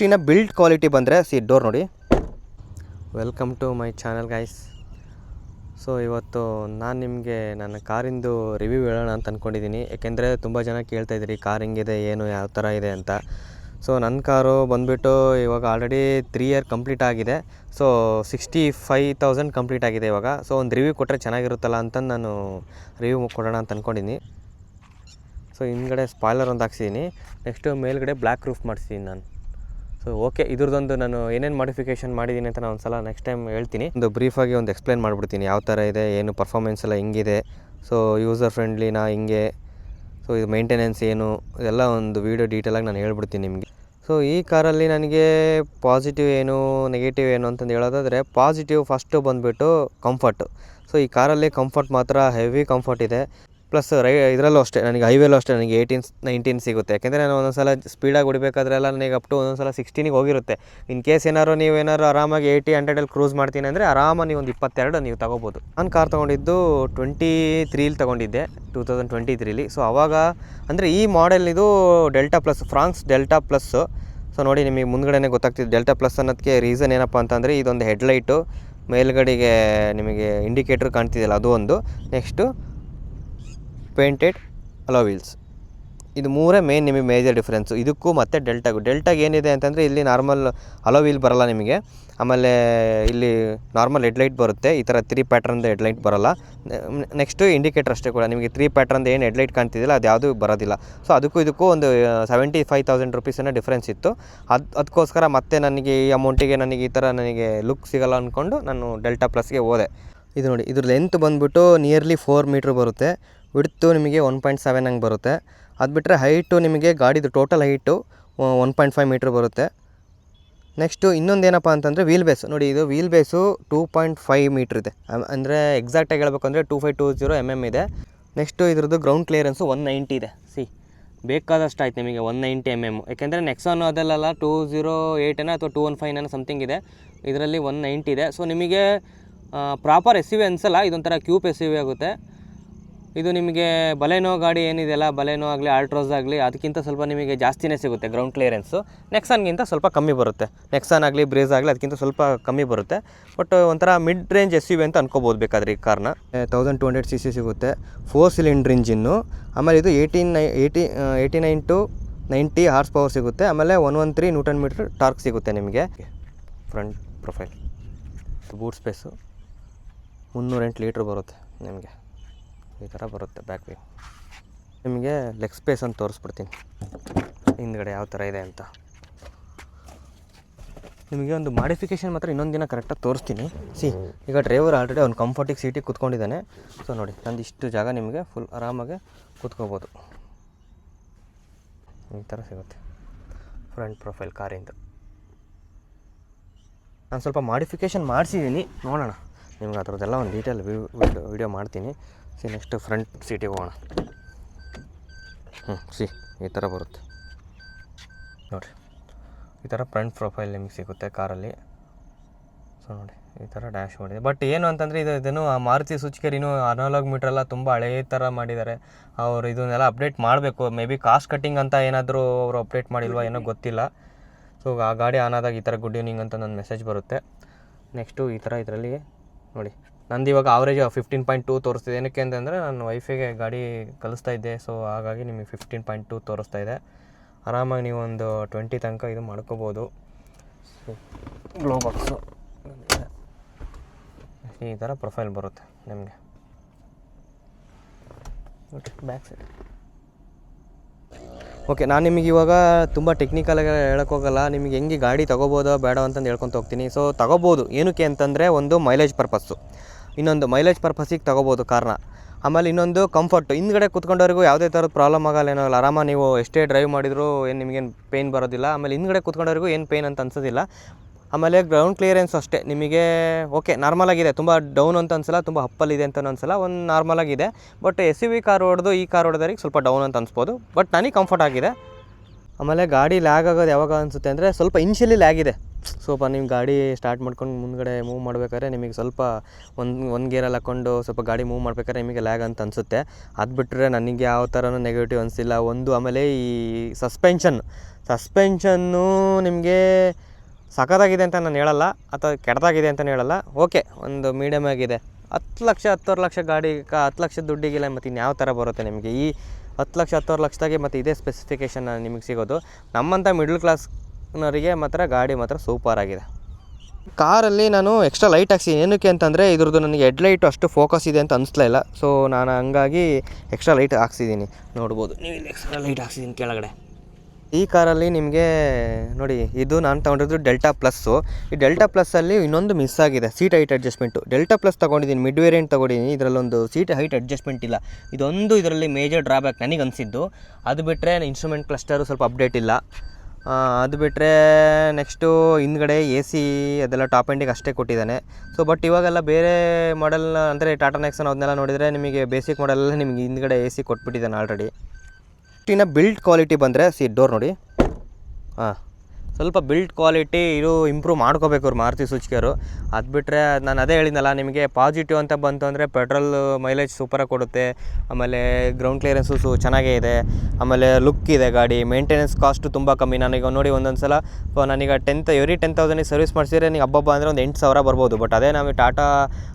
ಇನ್ನು build quality ಬಂದರೆ door ನೋಡಿ. Welcome to my channel guys. So ಇವತ್ತು ನಾನು ನಿಮಗೆ ನನ್ನ ಕಾರಿಂದು ರಿವ್ಯೂ ಹೇಳೋಣ ಅಂತ ಅಂದ್ಕೊಂಡಿದ್ದೀನಿ. ಯಾಕೆಂದರೆ ತುಂಬ ಜನ ಕೇಳ್ತಾಯಿದ್ದೀರಿ ಕಾರ್ ಹೆಂಗಿದೆ, ಏನು ಯಾವ ಥರ ಇದೆ ಅಂತ. ಸೊ ನನ್ನ ಕಾರು ಬಂದುಬಿಟ್ಟು ಇವಾಗ ಆಲ್ರೆಡಿ 3 ಇಯರ್ ಕಂಪ್ಲೀಟ್ ಆಗಿದೆ. ಸೊ 65,000 ಕಂಪ್ಲೀಟ್ ಆಗಿದೆ ಇವಾಗ. ಸೊ ಒಂದು ರಿವ್ಯೂ ಕೊಟ್ಟರೆ ಚೆನ್ನಾಗಿರುತ್ತಲ್ಲ ಅಂತ ನಾನು ರಿವ್ಯೂ ಕೊಡೋಣ ಅಂತ ಅಂದ್ಕೊಂಡಿದ್ದೀನಿ. ಸೊ ಹಿಂದ್ಗಡೆ ಸ್ಪಾಯ್ಲರ್ ಒಂದು ಹಾಕ್ಸಿದ್ದೀನಿ. ನೆಕ್ಸ್ಟು ಮೇಲ್ಗಡೆ ಬ್ಲ್ಯಾಕ್ ರೂಫ್ ಮಾಡಿಸಿದ್ದೀನಿ ನಾನು. ಸೊ ಓಕೆ, ಇದ್ರದ್ದೊಂದು ನಾನು ಏನೇನು ಮಾಡಿಫಿಕೇಷನ್ ಮಾಡಿದ್ದೀನಿ ಅಂತ ನಾನು ಒಂದು ಸಲ ನೆಕ್ಸ್ಟ್ ಟೈಮ್ ಹೇಳ್ತೀನಿ. ಒಂದು ಬ್ರೀಫಾಗಿ ಒಂದು ಎಕ್ಸ್ಪ್ಲೇನ್ ಮಾಡಿಬಿಡ್ತೀನಿ ಯಾವ ಥರ ಇದೆ, ಏನು ಪರ್ಫಾರ್ಮೆನ್ಸ್ ಎಲ್ಲ ಹೆಂಗಿದೆ, ಸೊ ಯೂಸರ್ ಫ್ರೆಂಡ್ಲಿನಾ ಹಿಂಗೆ, ಸೊ ಇದು ಮೇಂಟೆನೆನ್ಸ್ ಏನು, ಇದೆಲ್ಲ ಒಂದು ವೀಡಿಯೋ ಡೀಟೇಲಾಗಿ ನಾನು ಹೇಳ್ಬಿಡ್ತೀನಿ ನಿಮಗೆ. ಸೊ ಈ ಕಾರಲ್ಲಿ ನನಗೆ ಪಾಸಿಟಿವ್ ಏನು ನೆಗೆಟಿವ್ ಏನು ಅಂತಂದು ಹೇಳೋದಾದರೆ, ಪಾಸಿಟಿವ್ ಫಸ್ಟು ಬಂದುಬಿಟ್ಟು ಕಂಫರ್ಟು. ಸೊ ಈ ಕಾರಲ್ಲಿ ಕಂಫರ್ಟ್ ಮಾತ್ರ ಹೆವಿ ಕಂಫರ್ಟ್ ಇದೆ. ಪ್ಲಸ್ ಇದರಲ್ಲೂ ಅಷ್ಟೇ, ನನಗೆ ಹೈವೇಲೂ ಅಷ್ಟೇ ನನಗೆ 18-19 ಸಿಗುತ್ತೆ. ಯಾಕೆಂದರೆ ನಾನು ಒಂದೊಂದು ಸಲ ಸ್ಪೀಡಾಗಿ ಹೊಡಿಬೇಕಾದ್ರೆಲ್ಲ ನನಗೆ ಅಪ್ ಟು ಒಂದೊಂದು ಸಲ 16ಗೆ ಹೋಗಿರುತ್ತೆ. ಇನ್ ಕೇಸ್ ನೀವೇನಾದ್ರು ಆರಾಮಾಗಿ 80-100 ಕ್ರೂಸ್ ಮಾಡ್ತೀನಿ ಅಂದರೆ ಆರಾಮಾಗಿ ನೀವು ಒಂದು 22 ನೀವು ತೊಗೋಬೋದು. ನಾನು ಕಾರ್ ತೊಗೊಂಡಿದ್ದು 23 ತೊಗೊಂಡಿದ್ದೆ, 2023. ಸೊ ಆವಾಗ ಅಂದರೆ ಈ ಮಾಡೆಲ್ ಇದು delta plus, France delta plus. So ನೋಡಿ, ನಿಮಗೆ ಮುಂದ್ಗಡೆ ಗೊತ್ತಾಗ್ತಿದೆ ಡೆಲ್ಟಾ ಪ್ಲಸ್ ಅನ್ನೋದಕ್ಕೆ ರೀಸನ್ ಏನಪ್ಪ ಅಂತಂದರೆ, ಇದೊಂದು ಹೆಡ್ಲೈಟು, ಮೇಲ್ಗಡೆಗೆ ನಿಮಗೆ ಇಂಡಿಕೇಟ್ರ್ ಕಾಣ್ತಿದೆಯಲ್ಲ ಅದು ಒಂದು, ನೆಕ್ಸ್ಟು ಪೇಂಟೆಡ್ ಅಲೋ ವೀಲ್ಸ್. ಇದು ಮೂರೇ ಮೇನ್ ನಿಮಗೆ ಮೇಜರ್ ಡಿಫ್ರೆನ್ಸು ಇದಕ್ಕೂ ಮತ್ತು ಡೆಲ್ಟಾಗೆ ಏನಿದೆ ಅಂತಂದರೆ, ಇಲ್ಲಿ ನಾರ್ಮಲ್ ಅಲೋ ವೀಲ್ ಬರೋಲ್ಲ ನಿಮಗೆ. ಆಮೇಲೆ ಇಲ್ಲಿ ನಾರ್ಮಲ್ ಹೆಡ್ಲೈಟ್ ಬರುತ್ತೆ, ಈ ಥರ 3 ಪ್ಯಾಟ್ರನ್ದು ಹೆಡ್ಲೈಟ್ ಬರೋಲ್ಲ. ನೆಕ್ಸ್ಟು ಇಂಡಿಕೇಟರ್ ಅಷ್ಟೇ ಕೂಡ ನಿಮಗೆ 3 ಪ್ಯಾಟ್ರನ್ದು ಏನು ಹೆಡ್ಲೈಟ್ ಕಾಣ್ತಿದ್ದಿಲ್ಲ ಅದು ಯಾವುದೂ ಬರೋದಿಲ್ಲ. ಸೊ ಇದಕ್ಕೂ ಒಂದು 75,000 ರುಪೀಸನ್ನ ಡಿಫ್ರೆನ್ಸ್ ಇತ್ತು. ಅದಕ್ಕೋಸ್ಕರ ಮತ್ತೆ ನನಗೆ ಈ ಅಮೌಂಟಿಗೆ ನನಗೆ ಈ ಥರ ನನಗೆ ಲುಕ್ ಸಿಗೋಲ್ಲ ಅಂದ್ಕೊಂಡು ನಾನು ಡೆಲ್ಟಾ ಪ್ಲಸ್ಗೆ ಹೋದೆ. ಇದು ನೋಡಿ, ಇದ್ರ ಲೆಂತ್ ಬಂದುಬಿಟ್ಟು ನಿಯರ್ಲಿ 4 ಮೀಟ್ರ್ ಬರುತ್ತೆ. ವಿಡ್ತು ನಿಮಗೆ 1.7 ಹಂಗೆ ಬರುತ್ತೆ. ಅದು ಬಿಟ್ಟರೆ ಹೈಟು ನಿಮಗೆ ಗಾಡಿದು ಟೋಟಲ್ ಹೈಟು 1.5 ಮೀಟ್ರ್ ಬರುತ್ತೆ. ನೆಕ್ಸ್ಟು ಇನ್ನೊಂದೇನಪ್ಪ ಅಂತಂದರೆ ವೀಲ್ ಬೇಸ್ ನೋಡಿ, ಇದು ವೀಲ್ ಬೇಸು 2.5 ಮೀಟ್ರ್ ಇದೆ. ಅಂದರೆ ಎಕ್ಸಾಕ್ಟಾಗಿ ಹೇಳಬೇಕು ಅಂದರೆ 2520 mm ಇದೆ. ನೆಕ್ಸ್ಟು ಇದ್ರದ್ದು ಗ್ರೌಂಡ್ ಕ್ಲಿಯರೆನ್ಸು 190 ಇದೆ. ಬೇಕಾದಷ್ಟು ಆಯ್ತು ನಿಮಗೆ 190 mm. ಯಾಕೆಂದರೆ ನೆಕ್ಸಾನು ಅದೆಲ್ಲ 208 ಅಥವಾ 215 ಸಮಥಿಂಗ್ ಇದೆ, ಇದರಲ್ಲಿ 190 ಇದೆ. ಸೊ ನಿಮಗೆ ಪ್ರಾಪರ್ ಎಸ್ ಯು ವಿ ಅನಿಸಲ್ಲ, ಇದೊಂಥರ ಕ್ಯೂಪ್ ಎಸ್ ಯು ವಿ ಆಗುತ್ತೆ. ಇದು ನಿಮಗೆ ಬಲೆನೋ ಗಾಡಿ ಏನಿದೆಯಲ್ಲ, ಬಲೆನೋ ಆಗಲಿ ಆಲ್ಟ್ರೋಸ್ ಆಗಲಿ ಅದಕ್ಕಿಂತ ಸ್ವಲ್ಪ ನಿಮಗೆ ಜಾಸ್ತಿನೇ ಸಿಗುತ್ತೆ ಗ್ರೌಂಡ್ ಕ್ಲಿಯರೆನ್ಸು. ನೆಕ್ಸಾನ್ಗಿಂತ ಸ್ವಲ್ಪ ಕಮ್ಮಿ ಬರುತ್ತೆ. ನೆಕ್ಸಾನ್ ಆಗಲಿ ಬ್ರೇಜ್ ಆಗಲಿ ಅದಕ್ಕಿಂತ ಸ್ವಲ್ಪ ಕಮ್ಮಿ ಬರುತ್ತೆ. ಬಟ್ ಒಂಥರ mid range S U V ಅಂತ ಅನ್ಕೋಬೋದು ಬೇಕಾದ್ರೆ ಈ ಕಾರ್ನ. 1200 cc ಸಿಗುತ್ತೆ, 4 ಸಿಲಿಂಡ್ರ್ ಇಂಜಿನ್ನು. ಆಮೇಲೆ ಇದು 89 to 90 ಹಾರ್ಸ್ ಪವರ್ ಸಿಗುತ್ತೆ. ಆಮೇಲೆ 113 Nm ಟಾರ್ಕ್ ಸಿಗುತ್ತೆ ನಿಮಗೆ. Front profile, boot space 308 litre ಬರುತ್ತೆ ನಿಮಗೆ. ಈ ಥರ ಬರುತ್ತೆ ಬ್ಯಾಕ್ ವ್ಯೂ. ನಿಮಗೆ ಲೆಗ್ ಸ್ಪೇಸ್ ಅಂತ ತೋರಿಸ್ಬಿಡ್ತೀನಿ ಹಿಂದ್ಗಡೆ ಯಾವ ಥರ ಇದೆ ಅಂತ. ನಿಮಗೆ ಒಂದು ಮಾಡಿಫಿಕೇಷನ್ ಮಾತ್ರ ಇನ್ನೊಂದು ದಿನ ಕರೆಕ್ಟಾಗಿ ತೋರಿಸ್ತೀನಿ. ಈಗ ಡ್ರೈವರ್ ಆಲ್ರೆಡಿ ಅವ್ನು ಕಂಫರ್ಟಿಗೆ ಸೀಟಿಗೆ ಕೂತ್ಕೊಂಡಿದ್ದಾನೆ. ಸೊ ನೋಡಿ, ನಂದು ಇಷ್ಟು ಜಾಗ ನಿಮಗೆ ಫುಲ್ ಆರಾಮಾಗಿ ಕೂತ್ಕೋಬೋದು. ಈ ಥರ ಸಿಗುತ್ತೆ ಫ್ರಂಟ್ ಪ್ರೊಫೈಲ್ ಕಾರಿಂದು. ನಾನು ಸ್ವಲ್ಪ ಮಾಡಿಫಿಕೇಷನ್ ಮಾಡಿಸಿದ್ದೀನಿ, ನೋಡೋಣ ನಿಮ್ಗೆ ಅದರದ್ದೆಲ್ಲ ಒಂದು ಡೀಟೇಲ್ ವಿಡಿಯೋ ಮಾಡ್ತೀನಿ. ನೆಕ್ಸ್ಟ್ ಫ್ರಂಟ್ ಸೀಟಿಗೆ ಹೋಗೋಣ. ಈ ಥರ ಬರುತ್ತೆ ನೋಡಿರಿ, ಈ ಥರ ಫ್ರಂಟ್ ಪ್ರೊಫೈಲ್ ನಿಮಗೆ ಸಿಗುತ್ತೆ ಕಾರಲ್ಲಿ. ಸೊ ನೋಡಿ, ಈ ಥರ ಡ್ಯಾಶ್ ಬೋರ್ಡ್ ಇದೆ. ಬಟ್ ಏನು ಅಂತಂದರೆ ಇದನ್ನು ಮಾರುತಿ ಸುಜುಕಿಯರು ಅನಲಾಗ್ ಮೀಟ್ರೆಲ್ಲ ತುಂಬ ಹಳೆಯ ಥರ ಮಾಡಿದ್ದಾರೆ. ಅವರು ಇದನ್ನೆಲ್ಲ ಅಪ್ಡೇಟ್ ಮಾಡಬೇಕು. ಮೇ ಬಿ ಕಾಸ್ಟ್ ಕಟ್ಟಿಂಗ್ ಅಂತ ಏನಾದರೂ ಅವರು ಅಪ್ಡೇಟ್ ಮಾಡಿಲ್ವಾ ಏನೋ ಗೊತ್ತಿಲ್ಲ. ಸೊ ಆ ಗಾಡಿ ಆನ್ ಆದಾಗ ಈ ಥರ ಗುಡ್ ಈವ್ನಿಂಗ್ ಅಂತ ನನ್ನ ಮೆಸೇಜ್ ಬರುತ್ತೆ. ನೆಕ್ಸ್ಟು ಈ ಥರ ಇದರಲ್ಲಿ ನೋಡಿ, ನಂದು ಇವಾಗ ಆವ್ರೇಜ್ 15.2 ತೋರಿಸ್ತಿದೆ. ಏನಕ್ಕೆ ಅಂತಂದರೆ ನಾನು ವೈಫೈಗೆ ಗಾಡಿ ಕಲಿಸ್ತಾ ಇದ್ದೆ. ಸೊ ಹಾಗಾಗಿ ನಿಮಗೆ 15.2 ತೋರಿಸ್ತಾ ಇದೆ. ಆರಾಮಾಗಿ ನೀವು ಒಂದು 20 ತನಕ ಇದು ಮಾಡ್ಕೋಬೋದು. ಗ್ಲೋ ಬಾಕ್ಸು ಈ ಥರ ಪ್ರೊಫೈಲ್ ಬರುತ್ತೆ ನಿಮಗೆ. Back side okay. ನಾನು ನಿಮಗೆ ಇವಾಗ ತುಂಬ ಟೆಕ್ನಿಕಲಾಗಿ ಹೇಳೋಕ್ಕೋಗಲ್ಲ. ನಿಮಗೆ ಹೆಂಗೆ ಗಾಡಿ ತೊಗೋಬೋದೋ ಬೇಡ ಅಂತಂದು ಹೇಳ್ಕೊತ ಹೋಗ್ತೀನಿ. ಸೊ ತೊಗೋಬೋದು, ಏನಕ್ಕೆ ಅಂತಂದರೆ ಒಂದು ಮೈಲೇಜ್ ಪರ್ಪಸ್ಸು, ಇನ್ನೊಂದು ಮೈಲೇಜ್ ಪರ್ಪಸ್ಸಿಗೆ ತೊಗೋಬೋದು ಕಾರ್ನ. ಆಮೇಲೆ ಇನ್ನೊಂದು ಕಂಫರ್ಟು, ಹಿಂದ್ಗಡೆ ಕೂತ್ಕೊಂಡವ್ರಿಗೂ ಯಾವುದೇ ಥರದ ಪ್ರಾಬ್ಲಮ್ ಆಗಲ್ಲ, ಏನೋ ಆರಾಮಾಗಿ ನೀವು ಎಷ್ಟೇ ಡ್ರೈವ್ ಮಾಡಿದರೂ ಏನು ನಿಮಗೇನು ಪೇಯ್ನ್ ಬರೋದಿಲ್ಲ. ಆಮೇಲೆ ಹಿಂದ್ಗಡೆ ಕೂತ್ಕೊಂಡವ್ರಿಗೂ ಏನು ಪೇಯ್ನ್ ಅಂತ ಅನ್ಸೋದಿಲ್ಲ. ಆಮೇಲೆ ಗ್ರೌಂಡ್ ಕ್ಲಿಯರೆನ್ಸ್ ಅಷ್ಟೇ ನಿಮಗೆ ಓಕೆ ನಾರ್ಮಲಾಗಿದೆ, ತುಂಬ ಡೌನ್ ಅಂತ ಅನ್ಸಲ್ಲ, ತುಂಬ ಅಪ್ಪಲ್ಲಿದೆ ಅಂತ ಅನ್ಸಲ್ಲ, ಒಂದು ನಾರ್ಮಲಾಗಿದೆ. But S U V car ಹೊಡೆದು ಈ ಕಾರ್ ಹೊಡೆದವ್ರಿಗೆ ಸ್ವಲ್ಪ ಡೌನ್ ಅಂತ ಅನ್ಸ್ಬೋದು. ಬಟ್ ನನಗೆ ಕಂಫರ್ಟ್ ಆಗಿದೆ. ಆಮೇಲೆ ಗಾಡಿ ಲ್ಯಾಗ್ ಆಗೋದು ಯಾವಾಗ ಅನಿಸುತ್ತೆ ಅಂದರೆ, ಸ್ವಲ್ಪ ಇನಿಷಿಯಲಿ ಲ್ಯಾಗ್ ಇದೆ. ಸ್ವಲ್ಪ ನೀವು ಗಾಡಿ ಸ್ಟಾರ್ಟ್ ಮಾಡ್ಕೊಂಡು ಮುಂದ್ಗಡೆ ಮೂವ್ ಮಾಡ್ಬೇಕಾದ್ರೆ ನಿಮಗೆ ಸ್ವಲ್ಪ ಒಂದು ಗೇರಲ್ಲಿ ಹಾಕ್ಕೊಂಡು ಸ್ವಲ್ಪ ಗಾಡಿ ಮೂವ್ ಮಾಡ್ಬೇಕಾದ್ರೆ ನಿಮಗೆ ಲ್ಯಾಗ್ ಅಂತ ಅನಿಸುತ್ತೆ. ಅದು ಬಿಟ್ಟರೆ ನನಗೆ ಯಾವ ಥರನೂ ನೆಗೆಟಿವ್ ಅನಿಸಿಲ್ಲ. ಆಮೇಲೆ ಈ ಸಸ್ಪೆನ್ಷನ್ನು ನಿಮಗೆ ಸಖತ್ತಾಗಿದೆ ಅಂತ ನಾನು ಹೇಳಲ್ಲ, ಅಥವಾ ಕೆಟ್ಟದಾಗಿದೆ ಅಂತಲೇ ಹೇಳಲ್ಲ. ಓಕೆ, ಒಂದು ಮೀಡಿಯಮ್ ಆಗಿದೆ. 10 ಲಕ್ಷ 10 ಲಕ್ಷ ಗಾಡಿ 10 ಲಕ್ಷದ ದುಡ್ಡಿಗಿಲ್ಲ ಮತ್ತು ಇನ್ಯಾವ ಥರ ಬರುತ್ತೆ ನಿಮಗೆ ಈ 10 ಲಕ್ಷ 10 ಲಕ್ಷದಾಗೆ ಮತ್ತು ಇದೇ ಸ್ಪೆಸಿಫಿಕೇಷನ್ ನಿಮಗೆ ಸಿಗೋದು. ನಮ್ಮಂಥ ಮಿಡ್ಲ್ ಕ್ಲಾಸ್ನವರಿಗೆ ಮಾತ್ರ ಗಾಡಿ ಮಾತ್ರ ಸೂಪರಾಗಿದೆ. ಕಾರಲ್ಲಿ ನಾನು ಎಕ್ಸ್ಟ್ರಾ ಲೈಟ್ ಹಾಕ್ಸಿದ್ದೀನಿ. ಏನಕ್ಕೆ ಅಂತಂದರೆ ಇದ್ರದ್ದು ನನಗೆ ಹೆಡ್ಲೈಟು ಅಷ್ಟು ಫೋಕಸ್ ಇದೆ ಅಂತ ಅನಿಸ್ಲೇ ಇಲ್ಲ. ಸೊ ನಾನು ಹಂಗಾಗಿ ಎಕ್ಸ್ಟ್ರಾ ಲೈಟ್ ಹಾಕ್ಸಿದ್ದೀನಿ. ನೋಡ್ಬೋದು ನೀವು, ಇಲ್ಲಿ ಎಕ್ಸ್ಟ್ರಾ ಲೈಟ್ ಹಾಕ್ಸಿದ್ದೀನಿ ಕೆಳಗಡೆ. ಈ ಕಾರಲ್ಲಿ ನಿಮಗೆ ನೋಡಿ, ಇದು ನಾನು ತೊಗೊಂಡಿದ್ದು ಡೆಲ್ಟಾ ಪ್ಲಸ್ಸು. ಈ ಡೆಲ್ಟಾ ಪ್ಲಸ್ಸಲ್ಲಿ ಇನ್ನೊಂದು ಮಿಸ್ ಆಗಿದೆ, seat height adjustment. Delta plus ತೊಗೊಂಡಿದ್ದೀನಿ, ಮಿಡ್ ವೇರಿಯಂಟ್ ತೊಗೊಂಡಿದ್ದೀನಿ. ಇದರಲ್ಲೊಂದು ಸೀಟ್ ಹೈಟ್ ಅಡ್ಜಸ್ಟ್ಮೆಂಟ್ ಇಲ್ಲ. ಇದೊಂದು ಇದರಲ್ಲಿ ಮೇಜರ್ ಡ್ರಾಬ್ಯಾಕ್ ನನಗೆ ಅನಿಸಿದ್ದು. ಅದು ಬಿಟ್ಟರೆ ಇನ್ಸ್ಟ್ರೂಮೆಂಟ್ ಕ್ಲಸ್ಟರು ಸ್ವಲ್ಪ ಅಪ್ಡೇಟ್ ಇಲ್ಲ. ಅದು ಬಿಟ್ಟರೆ ನೆಕ್ಸ್ಟು ಹಿಂದ್ಗಡೆ AC ಅದೆಲ್ಲ ಟಾಪ್ ಎಂಡಿಗೆ ಅಷ್ಟೇ ಕೊಟ್ಟಿದ್ದಾನೆ. ಸೊ ಬಟ್ ಇವಾಗೆಲ್ಲ ಬೇರೆ ಮಾಡೆಲ್ನ ಅಂದರೆ ಟಾಟಾ ನೆಕ್ಸನ್ ಅದನ್ನೆಲ್ಲ ನೋಡಿದರೆ ನಿಮಗೆ ಬೇಸಿಕ್ ಮಾಡೆಲ್ಲ ನಿಮಗೆ ಹಿಂದ್ಗಡೆ AC ಕೊಟ್ಬಿಟ್ಟಿದ್ದಾನೆ ಆಲ್ರೆಡಿ. ಇನ್ನು ಬಿಲ್ಡ್ ಕ್ವಾಲಿಟಿ ಬಂದರೆ ಸೀಟ್ ಡೋರ್ ನೋಡಿ, ಸ್ವಲ್ಪ ಬಿಲ್ಡ್ ಕ್ವಾಲಿಟಿ ಇದು ಇಂಪ್ರೂವ್ ಮಾಡ್ಕೋಬೇಕು ಅವ್ರು ಮಾರುತಿ ಸುಜುಕಿಯವರು. ಅದು ಬಿಟ್ಟರೆ ನಾನು ಅದೇ ಹೇಳಿದ್ನಲ್ಲ ನಿಮಗೆ, ಪಾಸಿಟಿವ್ ಅಂತ ಬಂತು ಅಂದರೆ ಪೆಟ್ರೋಲ್ ಮೈಲೇಜ್ ಸೂಪರಾಗಿ ಕೊಡುತ್ತೆ. ಆಮೇಲೆ ಗ್ರೌಂಡ್ ಕ್ಲಿಯರೆನ್ಸು ಚೆನ್ನಾಗೇ ಇದೆ. ಆಮೇಲೆ ಲುಕ್ ಇದೆ ಗಾಡಿ. ಮೇಂಟೆನೆನ್ಸ್ ಕಾಸ್ಟು ತುಂಬ ಕಮ್ಮಿ. ನನಗೆ ನೋಡಿ ಒಂದೊಂದು ಸಲ ನನಗೆ 10,000 ಸರ್ವಿಸ್ ಮಾಡಿಸಿದ್ರೆ ನೀವು ಹಬ್ಬ ಅಂದರೆ ಒಂದು 8,000 ಬರ್ಬೋದು. ಬಟ್ ಅದೇ ನಾವು ಟಾಟಾ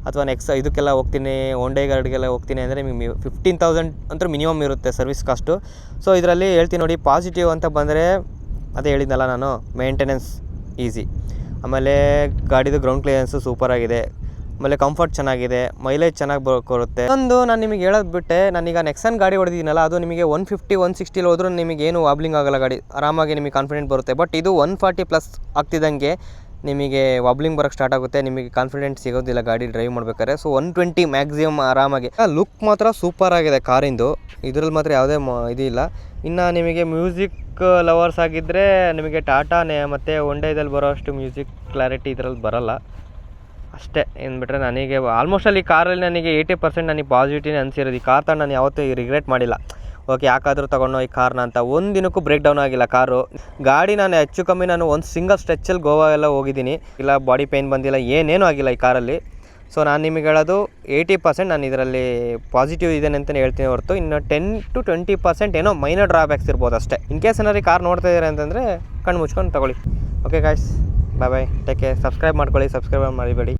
ಅಥವಾ ಇದಕ್ಕೆಲ್ಲ ಹೋಗ್ತೀನಿ, ಹೋಂಡೈ ಗಾಡಿಗೆಲ್ಲ ಹೋಗ್ತೀನಿ ಅಂದರೆ ನಿಮಗೆ 15,000 ಅಂತೂ ಮಿನಿಮಮ್ ಇರುತ್ತೆ ಸರ್ವಿಸ್ ಕಾಸ್ಟು. ಸೊ ಇದರಲ್ಲಿ ಹೇಳ್ತೀನಿ ನೋಡಿ, ಪಾಸಿಟಿವ್ ಅಂತ ಬಂದರೆ ಅದೇ ಹೇಳಿದ್ನಲ್ಲ ನಾನು, ಮೇಂಟೆನೆನ್ಸ್ ಈಸಿ. ಆಮೇಲೆ ಗಾಡಿದು ಗ್ರೌಂಡ್ ಕ್ಲಿಯರೆನ್ಸು ಸೂಪರಾಗಿದೆ. ಆಮೇಲೆ ಕಂಫರ್ಟ್ ಚೆನ್ನಾಗಿದೆ, ಮೈಲೇಜ್ ಚೆನ್ನಾಗಿ ಕೊಡುತ್ತೆ. ಒಂದು ನಾನು ನಿಮಗೆ ಹೇಳೋದು ಬಿಟ್ಟೆ, ನಾನೀಗ ನೆಕ್ಸನ್ ಗಾಡಿ ಹೊಡೆದಿದ್ದೀನಲ್ಲ, ಅದು ನಿಮಗೆ 150 160 ಹೋದ್ರೂ ನಿಮಗೆ ಏನು ವಾಬ್ಲಿಂಗ್ ಆಗೋಲ್ಲ ಗಾಡಿ, ಆರಾಮಾಗಿ ನಿಮಗೆ ಕಾನ್ಫಿಡೆಂಟ್ ಬರುತ್ತೆ. ಬಟ್ ಇದು 140 ಪ್ಲಸ್ ಆಗ್ತಿದ್ದಂಗೆ ನಿಮಗೆ ವಾಬ್ಲಿಂಗ್ ಬರೋಕ್ಕೆ ಸ್ಟಾರ್ಟ್ ಆಗುತ್ತೆ, ನಿಮಗೆ ಕಾನ್ಫಿಡೆಂಟ್ ಸಿಗೋದಿಲ್ಲ ಗಾಡಿ ಡ್ರೈವ್ ಮಾಡ್ಬೇಕಾದ್ರೆ. ಸೊ 120 ಮ್ಯಾಕ್ಸಿಮಮ್ ಆರಾಮಾಗಿ. ಲುಕ್ ಮಾತ್ರ ಸೂಪರ್ ಆಗಿದೆ ಕಾರಿಂದು, ಇದರಲ್ಲಿ ಮಾತ್ರ ಯಾವುದೇ ಇದಿಲ್ಲ. ಇನ್ನು ನಿಮಗೆ ಮ್ಯೂಸಿಕ್ ಲವರ್ಸ್ ಆಗಿದ್ದರೆ ನಿಮಗೆ ಟಾಟಾನೇ ಮತ್ತು ಹೊಂಡೈದಲ್ಲಿ ಬರೋ ಅಷ್ಟು ಮ್ಯೂಸಿಕ್ ಕ್ಲಾರಿಟಿ ಇದರಲ್ಲಿ ಬರೋಲ್ಲ ಅಷ್ಟೇ. ಏನು ಬಿಟ್ಟರೆ ನನಗೆ ಆಲ್ಮೋಸ್ಟ್ ಅಲ್ಲಿ ಕಾರಲ್ಲಿ ನನಗೆ 80% ನನಗೆ ಪಾಸಿಟಿವ್ನೇ ಅನಿಸಿರೋದು. ಈ ಕಾರ್ ನಾನು ಯಾವತ್ತೂ ರಿಗ್ರೆಟ್ ಮಾಡಿಲ್ಲ. ಓಕೆ, ಯಾಕಾದರೂ ತೊಗೊಂಡು ಈ ಕಾರ್ನ ಅಂತ. ಒಂದು ದಿನಕ್ಕೂ ಬ್ರೇಕ್ ಡೌನ್ ಆಗಿಲ್ಲ ಕಾರು. ಗಾಡಿ ನಾನು ಹೆಚ್ಚು ಕಮ್ಮಿ ನಾನು ಒಂದು ಸಿಂಗಲ್ ಸ್ಟ್ರೆಚ್ಚಲ್ಲಿ ಗೋವಾ ಎಲ್ಲ ಹೋಗಿದ್ದೀನಿ, ಇಲ್ಲ ಬಾಡಿ ಪೇಯ್ನ್ ಬಂದಿಲ್ಲ, ಏನೇನೂ ಆಗಿಲ್ಲ ಈ ಕಾರಲ್ಲಿ. ಸೊ ನಾನು ನಿಮಗೆ ಹೇಳೋದು 80% ನಾನು ಇದರಲ್ಲಿ ಪಾಸಿಟಿವ್ ಇದ್ದೇನೆ ಅಂತಲೇ ಹೇಳ್ತೀನಿ ಹೊರತು, ಇನ್ನು 10 to 20% ಏನೋ ಮೈನರ್ ಡ್ರಾಬ್ಯಾಕ್ಸ್ ಇರ್ಬೋದು ಅಷ್ಟೇ. ಇನ್ ಕೇಸ್ ಏನಾದ್ರು ಕಾರ್ ನೋಡ್ತಾ ಇದ್ದಾರೆ ಅಂತಂದರೆ ಕಣ್ಣು ಮುಚ್ಕೊಂಡು ತೊಗೊಳ್ಳಿ. ಓಕೆ ಗಾಯ್ಸ್, ಬಾಯ್, ಟೇಕ್ ಕೇರ್. ಸಬ್ಸ್ಕ್ರೈಬ್ ಮಾಡ್ಕೊಳ್ಳಿ, ಸಬ್ಸ್ಕ್ರೈಬ್ ಮರಿಬೇಡಿ.